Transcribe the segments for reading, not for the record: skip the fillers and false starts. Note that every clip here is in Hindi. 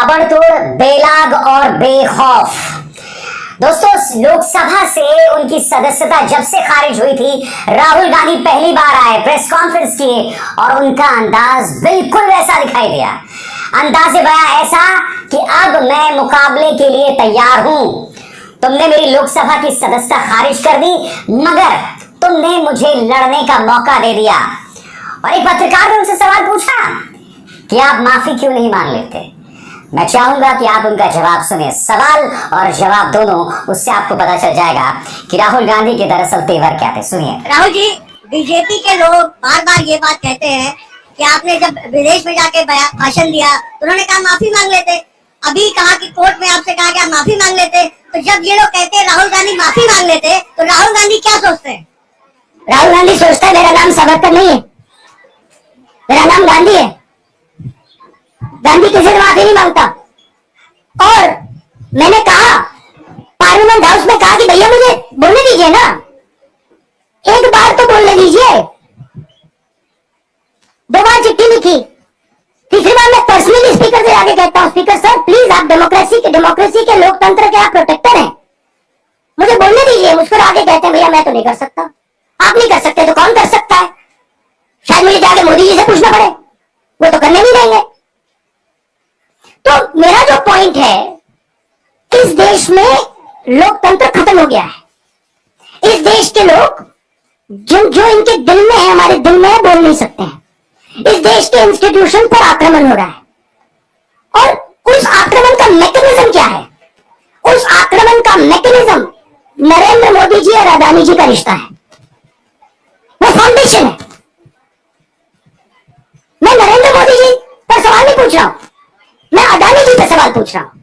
ताबड़तोड़, बेलाग और बेखौफ। दोस्तों, लोकसभा से उनकी सदस्यता जब से खारिज हुई थी, राहुल गांधी पहली बार आए, प्रेस कॉन्फ्रेंस किए और उनका अंदाज बिल्कुल वैसा दिखाई दिया। अंदाज़े बयां ऐसा कि अब मैं मुकाबले के लिए तैयार हूं। तुमने मेरी लोकसभा की सदस्यता खारिज कर दी, मगर तुमने मुझे लड़ने का मौका दे दिया। और एक पत्रकार ने उनसे सवाल पूछा कि आप माफी क्यों नहीं मांग लेते। मैं चाहूंगा कि आप उनका जवाब सुने। सवाल और जवाब दोनों, उससे आपको पता चल जाएगा कि राहुल गांधी के दरअसल तेवर क्या थे। सुनिए। राहुल जी, बीजेपी के लोग बार बार ये बात कहते हैं कि आपने जब विदेश में जाके भाषण दिया तो उन्होंने कहा माफी मांग लेते। अभी कहा कि कोर्ट में आपसे कहा कि आप माफी मांग लेते। तो जब ये लोग कहते हैं राहुल गांधी माफी मांग लेते, तो राहुल गांधी क्या सोचते हैं? राहुल गांधी सोचता है मेरा नाम सावरकर नहीं है, मेरा नाम गांधी है। गांधी किसी से माफी नहीं मांगता। और मैंने कहा, पार्लियामेंट हाउस में कहा कि भैया मुझे बोलने दीजिए ना, एक बार तो बोलने दीजिए। 2 बार चिट्ठी लिखी, तीसरी बार मैं पर्सनली स्पीकर से आके कहता हूं, स्पीकर सर प्लीज, आप डेमोक्रेसी के लोकतंत्र के आप प्रोटेक्टर हैं, मुझे बोलने दीजिए। मुझ पर आके कहते हैं भैया मैं तो नहीं कर सकता। आप नहीं कर सकते तो कौन कर सकता है? शायद मुझे जाके मोदी जी से पूछना पड़े, वो तो करने नहीं देंगे। तो मेरा जो पॉइंट है, इस देश में लोकतंत्र खत्म हो गया है। इस देश के लोग जो इनके दिल में है, हमारे दिल में है, बोल नहीं सकते हैं। इस देश के इंस्टीट्यूशन पर आक्रमण हो रहा है और उस आक्रमण का मैकेनिज्म क्या है? उस आक्रमण का मैकेनिज्म नरेंद्र मोदी जी और अदानी जी का रिश्ता है, वो फाउंडेशन है। मैं नरेंद्र मोदी जी पर सवाल नहीं पूछ रहा हूं, मैं अदानी जी पे सवाल पूछ रहा हूं।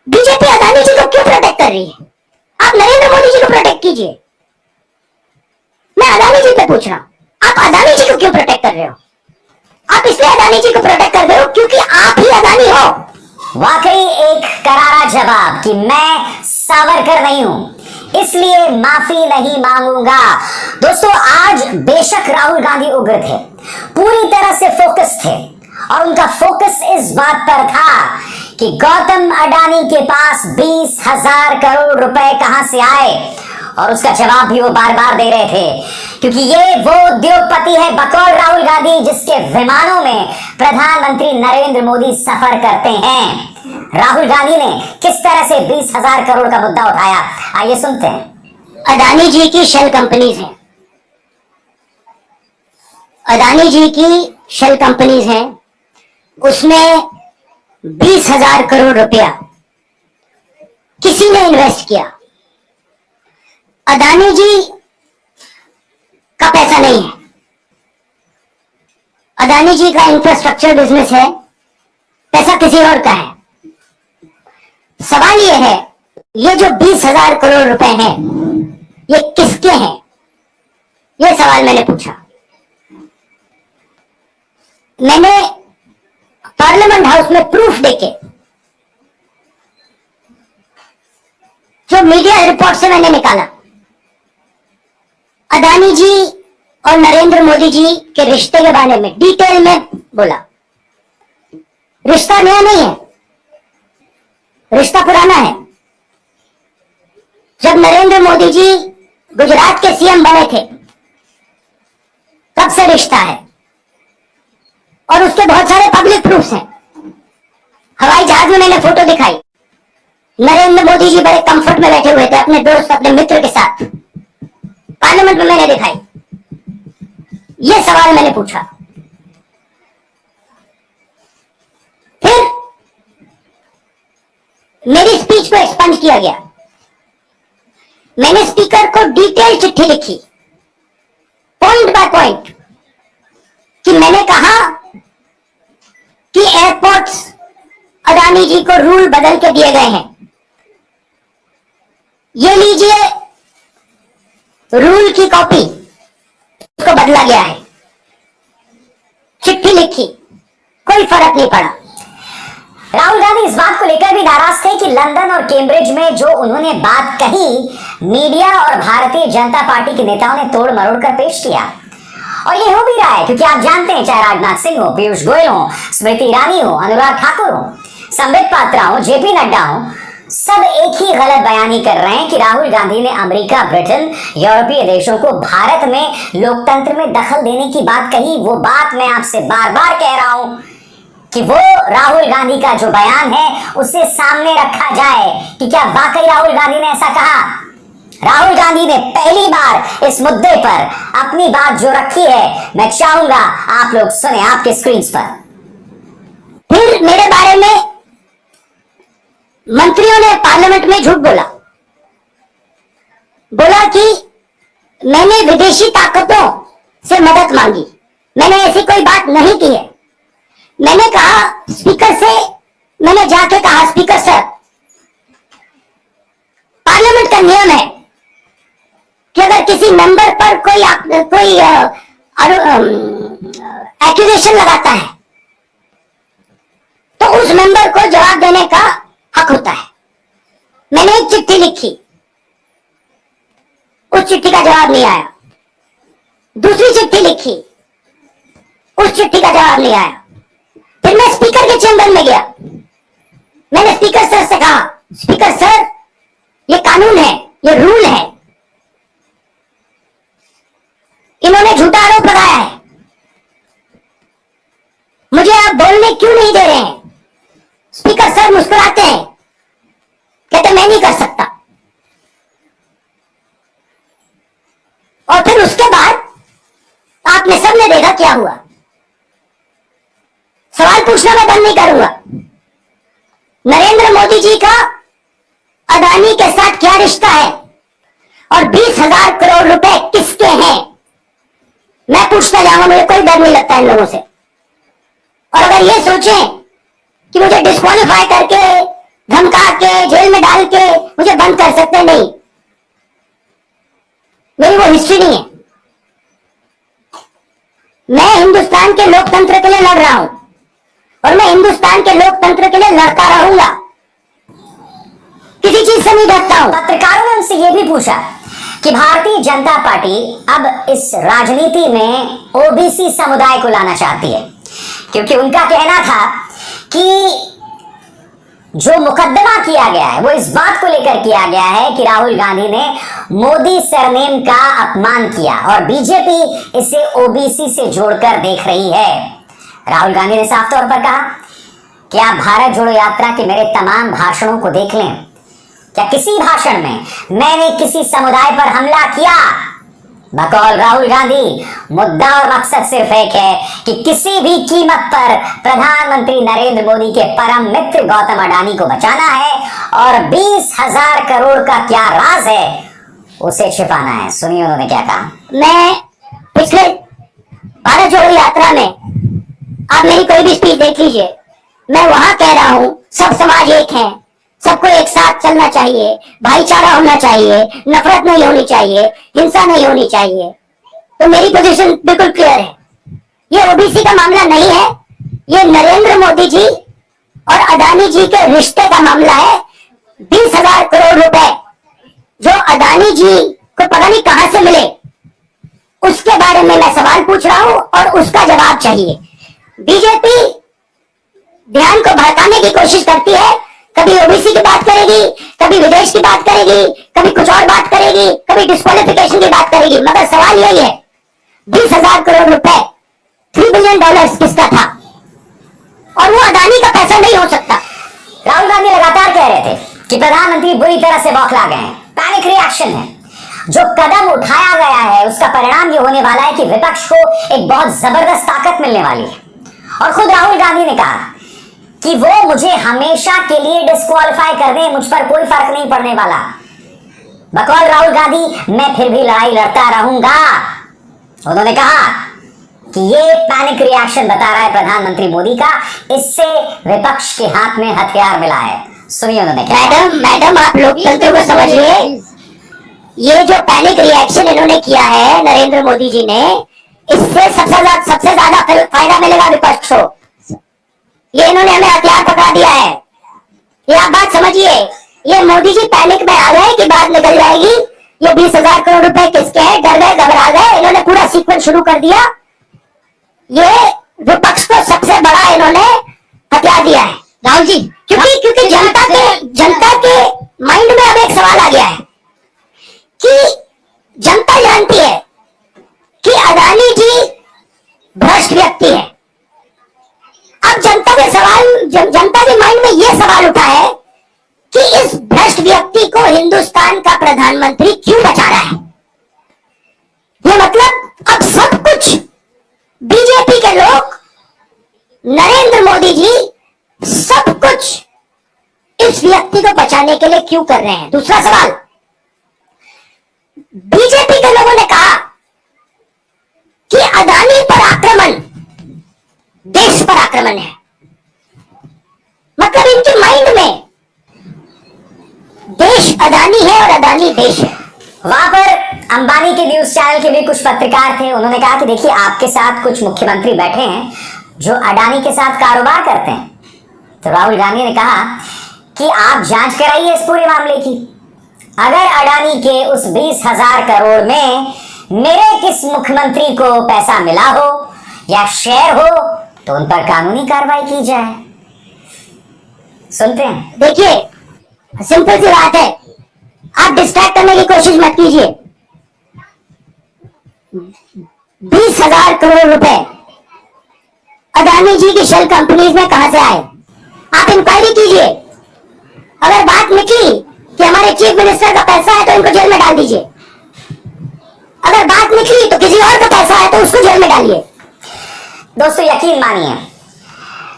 बीजेपी अदानी जी को क्यों प्रोटेक्ट कर रही है? आप नरेंद्र मोदी जी को प्रोटेक्ट कीजिए। मैं अदानी जी पे पूछ रहा हूं, आप अदानी जी को क्यों प्रोटेक्ट कर रहे हो? आप इसलिए अदानी जी को प्रोटेक्ट कर रहे हो क्योंकि आप ही अदानी हो। वाकई एक करारा जवाब कि मैं सावरकर नहीं हूं, इसलिए माफी नहीं मांगूंगा। दोस्तों, आज बेशक राहुल गांधी उग्र थे, पूरी तरह से फोकस थे, और उनका फोकस इस बात पर था कि गौतम अडानी के पास 20,000 करोड़ रुपए कहां से आए। और उसका जवाब भी वो बार बार दे रहे थे, क्योंकि ये वो उद्योगपति है बकौल राहुल गांधी जिसके विमानों में प्रधानमंत्री नरेंद्र मोदी सफर करते हैं। राहुल गांधी ने किस तरह से 20,000 करोड़ का मुद्दा उठाया, आइए सुनते हैं। अडानी जी की शेल कंपनीज हैं, अडानी जी की शेल कंपनीज हैं, उसमें 20,000 करोड़ रुपया किसी ने इन्वेस्ट किया। अडानी जी का पैसा नहीं है, अडानी जी का इंफ्रास्ट्रक्चर बिजनेस है, पैसा किसी और का है। सवाल यह है, ये जो 20,000 करोड़ रुपए हैं, ये किसके हैं? ये सवाल मैंने पूछा। मैंने पार्लियामेंट हाउस में प्रूफ देके, जो मीडिया रिपोर्ट से मैंने निकाला, अडानी जी और नरेंद्र मोदी जी के रिश्ते के बारे में डिटेल में बोला। रिश्ता नया नहीं है, रिश्ता पुराना है। जब नरेंद्र मोदी जी गुजरात के सीएम बने थे, तब से रिश्ता है, और उसके बहुत सारे पब्लिक प्रूफ्स हैं। हवाई जहाज में मैंने फोटो दिखाई, नरेंद्र मोदी जी बड़े कंफर्ट में बैठे हुए थे अपने दोस्त, अपने मित्र के साथ। पार्लियामेंट में मैंने दिखाई। यह सवाल मैंने पूछा। फिर मेरी स्पीच को एक्सपंज किया गया। मैंने स्पीकर को डिटेल चिट्ठी लिखी, पॉइंट बाय पॉइंट, कि मैंने कहा कि एयरपोर्ट्स अडानी जी को रूल बदल के दिए गए हैं, ये लीजिए रूल की कॉपी, उसको बदला गया है। चिट्ठी लिखी, कोई फर्क नहीं पड़ा। राहुल गांधी इस बात को लेकर भी नाराज थे कि लंदन और कैम्ब्रिज में जो उन्होंने बात कही, मीडिया और भारतीय जनता पार्टी के नेताओं ने तोड़ मरोड़ कर पेश किया। और ये हो भी रहा है, क्योंकि आप जानते हैं, चाहे राजनाथ सिंह हो, पीयूष गोयल हो, स्मृति ईरानी हो, अनुराग ठाकुर हो, संबित संबित पात्रा हो, जेपी नड्डा हो, सब एक ही गलत बयानी कर रहे हैं कि राहुल गांधी ने अमेरिका, ब्रिटेन, यूरोपीय देशों को भारत में लोकतंत्र में दखल देने की बात कही। वो बात मैं आपसे बार बार कह रहा हूं कि वो राहुल गांधी का जो बयान है उसे सामने रखा जाए कि क्या वाकई राहुल गांधी ने ऐसा कहा। राहुल गांधी ने पहली बार इस मुद्दे पर अपनी बात जो रखी है, मैं चाहूंगा आप लोग सुने आपके स्क्रीन पर। फिर मेरे बारे में मंत्रियों ने पार्लियामेंट में झूठ बोला कि मैंने विदेशी ताकतों से मदद मांगी। मैंने ऐसी कोई बात नहीं की है। मैंने कहा स्पीकर से, मैंने जाके कहा स्पीकर सर, पार्लियामेंट का नियम है कि अगर किसी मेंबर पर कोई एक्यूजेशन लगाता है तो उस मेंबर को जवाब देने का हक होता है। मैंने एक चिट्ठी लिखी, उस चिट्ठी का जवाब नहीं आया। दूसरी चिट्ठी लिखी, उस चिट्ठी का जवाब नहीं आया। फिर मैं स्पीकर के चैम्बर में गया। मैंने स्पीकर सर से कहा, स्पीकर सर ये कानून है, ये रूल है, इन्होंने झूठा आरोप लगाया है, मुझे आप बोलने क्यों नहीं दे रहे हैं। स्पीकर सर मुस्कुराते हैं, कहते मैं नहीं कर सकता। और फिर उसके बाद आपने सबने देखा क्या हुआ। सवाल पूछना मैं बंद नहीं करूंगा। नरेंद्र मोदी जी का अदानी के साथ क्या रिश्ता है और 20,000 करोड़ रुपए किसके हैं, मैं पूछता जाऊंगा। मुझे कोई डर नहीं लगता इन लोगों से। और अगर ये सोचें कि मुझे डिस्क्वालीफाई करके, धमका के, जेल में डाल के मुझे बंद कर सकते, नहीं, मेरी वो हिस्ट्री नहीं है। मैं हिंदुस्तान के लोकतंत्र के लिए लड़ रहा हूं और मैं हिंदुस्तान के लोकतंत्र के लिए लड़ता रहूंगा, किसी चीज से नहीं डरता हूं। पत्रकारों ने उनसे यह भी पूछा कि भारतीय जनता पार्टी अब इस राजनीति में ओबीसी समुदाय को लाना चाहती है, क्योंकि उनका कहना था कि जो मुकदमा किया गया है वो इस बात को लेकर किया गया है कि राहुल गांधी ने मोदी सरनेम का अपमान किया और बीजेपी इसे ओबीसी से जोड़कर देख रही है। राहुल गांधी ने साफ तौर पर कहा कि आप भारत जोड़ो यात्रा के मेरे तमाम भाषणों को देख लें, क्या किसी भाषण में मैंने किसी समुदाय पर हमला किया? बकौल राहुल गांधी, मुद्दा और मकसद सिर्फ एक है कि किसी भी कीमत पर प्रधानमंत्री नरेंद्र मोदी के परम मित्र गौतम अडानी को बचाना है और 20,000 करोड़ का क्या राज है उसे छिपाना है। सुनिए उन्होंने क्या कहा। मैं पिछले भारत जोड़ो यात्रा में, आप मेरी कोई भी स्पीच देख लीजिए, मैं वहां कह रहा हूं सब समाज एक है, सबको एक साथ चलना चाहिए, भाईचारा होना चाहिए, नफरत नहीं होनी चाहिए, हिंसा नहीं होनी चाहिए। तो मेरी पोजीशन बिल्कुल क्लियर है। ये ओबीसी का मामला नहीं है, ये नरेंद्र मोदी जी और अडानी जी के रिश्ते का मामला है। 20,000 करोड़ रुपए जो अडानी जी को पता नहीं कहां से मिले, उसके बारे में मैं सवाल पूछ रहा हूं और उसका जवाब चाहिए। बीजेपी ध्यान को भड़काने की कोशिश करती है, कभी ओबीसी की बात करेगी, कभी विदेश की बात करेगी, कभी कुछ और बात करेगी, कभी डिस्क्वालिफिकेशन की बात करेगी, मगर सवाल यही है 20,000 करोड़ रुपए, $3 बिलियन किसका था? और वो अडानी का पैसा नहीं हो सकता। राहुल गांधी लगातार कह रहे थे कि प्रधानमंत्री बुरी तरह से बौखला गए हैं, पैनिक रिएक्शन है। जो कदम उठाया गया है उसका परिणाम ये होने वाला है कि विपक्ष को एक बहुत जबरदस्त ताकत मिलने वाली है। और खुद राहुल गांधी ने कहा कि वो मुझे हमेशा के लिए डिस्क्वालीफाई कर दें, मुझ पर कोई फर्क नहीं पड़ने वाला। बकौल राहुल गांधी, मैं फिर भी लड़ाई लड़ता रहूंगा। उन्होंने कहा कि ये पैनिक रिएक्शन बता रहा है प्रधानमंत्री मोदी का, इससे विपक्ष के हाथ में हथियार मिला है। सुनिए उन्होंने क्या। मैडम आप लोकतंत्र को समझिए। ये जो पैनिक रिएक्शन इन्होंने किया है नरेंद्र मोदी जी ने, इससे सबसे ज्यादा फायदा मिलेगा विपक्ष को। ये इन्होंने हमें हथियार पकड़ा दिया है। ये आप बात समझिए। ये मोदी जी पैनिक में आ गए कि बात निकल जाएगी, ये 20,000 करोड़ रुपए किसके हैं, डर गए, घबरा गए, इन्होंने पूरा सीक्वेंस शुरू कर दिया। ये विपक्ष को सबसे बड़ा इन्होंने हथियार दिया है। राहुल जी क्यों क्योंकि जनता के माइंड में अब एक सवाल आ गया है कि जनता जानती है कि अडानी जी भ्रष्ट व्यक्ति है। अब जनता के माइंड में यह सवाल उठा है कि इस भ्रष्ट व्यक्ति को हिंदुस्तान का प्रधानमंत्री क्यों बचा रहा है। ये मतलब अब सब कुछ बीजेपी के लोग, नरेंद्र मोदी जी सब कुछ इस व्यक्ति को बचाने के लिए क्यों कर रहे हैं। दूसरा सवाल, बीजेपी के लोगों ने कहा कि अदानी पर आक्रमण देश पर आक्रमण है। मतलब इनके माइंड में देश अदानी है और अदानी देश है। वहां पर अंबानी के न्यूज चैनल के भी कुछ पत्रकार थे। उन्होंने कहा कि देखिए, आपके साथ कुछ मुख्यमंत्री बैठे हैं जो अडानी के साथ कारोबार करते हैं। तो राहुल गांधी ने कहा कि आप जांच कराइए इस पूरे मामले की। अगर अडानी के उस 20,000 करोड़ में मेरे किस मुख्यमंत्री को पैसा मिला हो या शेयर हो तो उन पर कानूनी कार्रवाई की जाए। सुनते हैं। देखिए, सिंपल सी बात है, आप डिस्ट्रैक्ट करने की कोशिश मत कीजिए। 20,000 करोड़ रुपए अदानी जी की शेल कंपनीज में कहां से आए, आप इंक्वायरी कीजिए। अगर बात निकली कि हमारे चीफ मिनिस्टर का पैसा है तो इनको जेल में डाल दीजिए। अगर बात निकली तो किसी और का पैसा है तो उसको जेल में डालिए। दोस्तों, यकीन मानिए,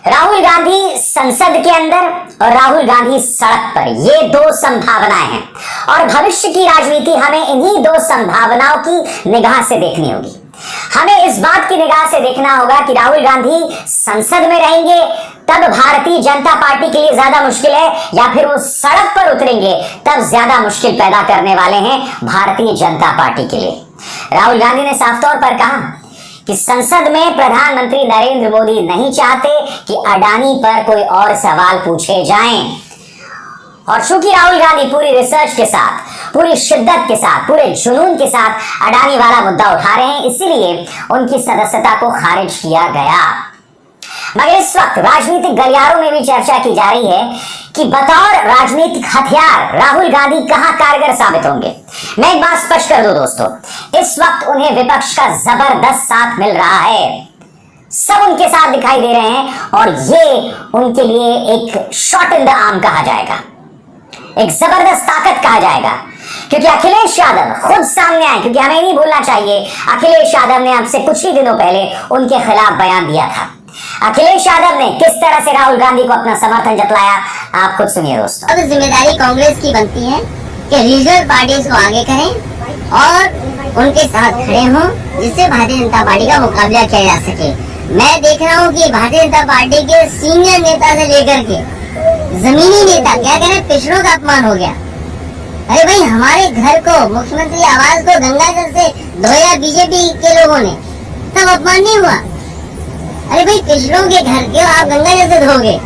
राहुल गांधी संसद के अंदर और राहुल गांधी सड़क पर, ये दो संभावनाएं हैं और भविष्य की राजनीति हमें इन्हीं दो संभावनाओं की निगाह से देखनी होगी। हमें इस बात की निगाह से देखना होगा कि राहुल गांधी संसद में रहेंगे तब भारतीय जनता पार्टी के लिए ज्यादा मुश्किल है, या फिर वो सड़क पर उतरेंगे तब ज्यादा मुश्किल पैदा करने वाले हैं भारतीय जनता पार्टी के लिए। राहुल गांधी ने साफ तौर पर कहा कि संसद में प्रधानमंत्री नरेंद्र मोदी नहीं चाहते कि अडानी पर कोई और सवाल पूछे जाएं। और चूंकि राहुल गांधी पूरी रिसर्च के साथ, पूरी शिद्दत के साथ, पूरे जुनून के साथ अडानी वाला मुद्दा उठा रहे हैं, इसीलिए उनकी सदस्यता को खारिज किया गया। मगर इस वक्त राजनीतिक गलियारों में भी चर्चा की जा रही है कि बतौर राजनीतिक हथियार राहुल गांधी कहां कारगर साबित होंगे। मैं एक बात स्पष्ट कर दूं दोस्तों, इस वक्त उन्हें विपक्ष का जबरदस्त साथ मिल रहा है। सब उनके साथ दिखाई दे रहे हैं और ये उनके लिए एक शॉट इन द आर्म कहा जाएगा, एक जबरदस्त ताकत कहा जाएगा। क्योंकि अखिलेश यादव खुद सामने आए, क्योंकि हमें नहीं भूलना चाहिए अखिलेश यादव ने आपसे कुछ ही दिनों पहले उनके खिलाफ बयान दिया था। अखिलेश यादव ने किस तरह से राहुल गांधी को अपना समर्थन जतलाया, आप खुद सुनिए दोस्तों। अब जिम्मेदारी कांग्रेस की बनती है कि रीजनल पार्टीज को आगे करें और उनके साथ खड़े हों, जिससे भारतीय जनता पार्टी का मुकाबला किया जा सके। मैं देख रहा हूँ कि भारतीय जनता पार्टी के सीनियर नेता से लेकर के जमीनी नेता, क्या कह रहे हैं, पिछड़ों का अपमान हो गया। अरे भाई, हमारे घर को, मुख्यमंत्री आवास को गंगाजल से धोया बीजेपी के लोगों ने, तब अपमान नहीं हुआ। अरे भाई, पिछड़ों के घर के आप गंगाजल से धोगे।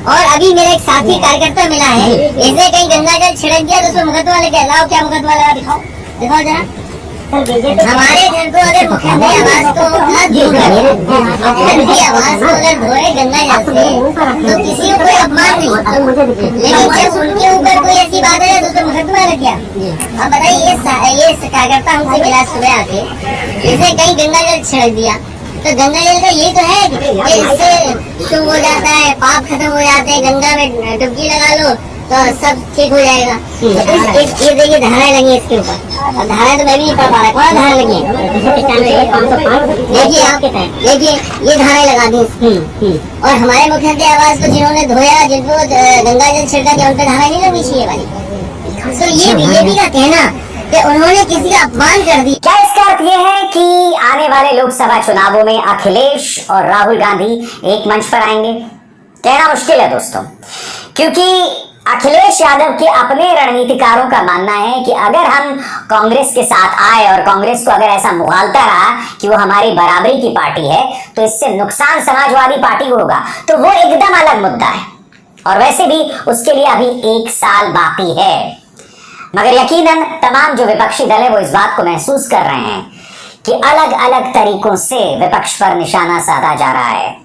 और अभी मेरा एक साथी कार्यकर्ता मिला है, इसने कहीं गंगाजल छिड़क दिया तो उसमें मुकदमा लेके लाओ, क्या मुकदमा लगा, दिखाओ दिखाओ जरा। हमारे घर को अगर मुख्यमंत्री आवास को मुख्यमंत्री आवास को अगर धोए गंगाजल से तो किसी को कोई अपमान नहीं, लेकिन जब उनके ऊपर कोई ऐसी बात है तो उसमें मुकदमा लग गया। अब बताइए, ये कार्यकर्ता हमसे मिला सुबह आके, इसने कहीं गंगाजल छिड़क दिया तो गंगाजल का ये तो है कि इससे शुभ हो जाता है, पाप खत्म हो जाते हैं, गंगा में डुबकी लगा लो तो सब ठीक हो जाएगा। ये देखिए धाराएं लगी है इसके ऊपर, और धाराएं तो मैं भी नहीं पढ़ पा रहा, कौन धारा लगी है, देखिए आप, देखिए ये धाराएं लगा दी। और हमारे मुख्यमंत्री आवास को जिन्होंने धोया, जिनको गंगाजल छिड़का गया, उन पर धाराएं नहीं लगनी चाहिए वाली। तो ये बीजेपी का कहना कि उन्होंने किसी का अपमान कर दिया, क्या इसका अर्थ यह है कि आने वाले लोकसभा चुनावों में अखिलेश और राहुल गांधी एक मंच पर आएंगे? कहना मुश्किल है दोस्तों, क्योंकि अखिलेश यादव के अपने रणनीतिकारों का मानना है कि अगर हम कांग्रेस के साथ आए और कांग्रेस को अगर ऐसा मुगालता रहा कि वो हमारी बराबरी की पार्टी है तो इससे नुकसान समाजवादी पार्टी को होगा, तो वो एकदम अलग मुद्दा है। और वैसे भी उसके लिए अभी 1 साल बाकी है। मगर यकीनन तमाम जो विपक्षी दल है वो इस बात को महसूस कर रहे हैं कि अलग अलग तरीकों से विपक्ष पर निशाना साधा जा रहा है,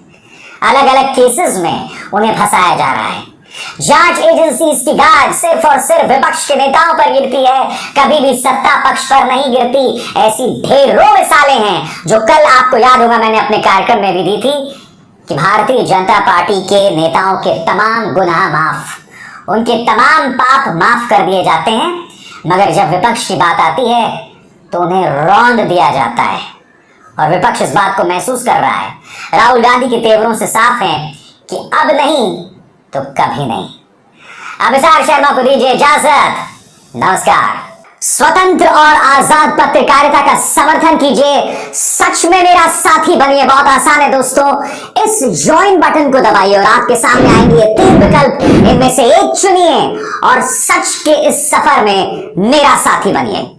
अलग अलग केसेस में उन्हें फंसाया जा रहा है। जांच एजेंसी की गाज सिर्फ और सिर्फ विपक्ष के नेताओं पर गिरती है, कभी भी सत्ता पक्ष पर नहीं गिरती। ऐसी ढेरों मिसालें हैं जो कल आपको याद होगा मैंने अपने कार्यक्रम में भी दी थी कि भारतीय जनता पार्टी के नेताओं के तमाम गुनाह माफ, उनके तमाम पाप माफ कर दिए जाते हैं, मगर जब विपक्ष की बात आती है तो उन्हें रौंद दिया जाता है। और विपक्ष इस बात को महसूस कर रहा है। राहुल गांधी के तेवरों से साफ है कि अब नहीं तो कभी नहीं। अब विशाल शर्मा को दीजिए इजाजत। नमस्कार। स्वतंत्र और आजाद पत्रकारिता का समर्थन कीजिए, सच में मेरा साथी बनिए। बहुत आसान है दोस्तों, इस ज्वाइन बटन को दबाइए और आपके सामने आएंगे ये 3 विकल्प, इनमें से एक चुनिए और सच के इस सफर में मेरा साथी बनिए।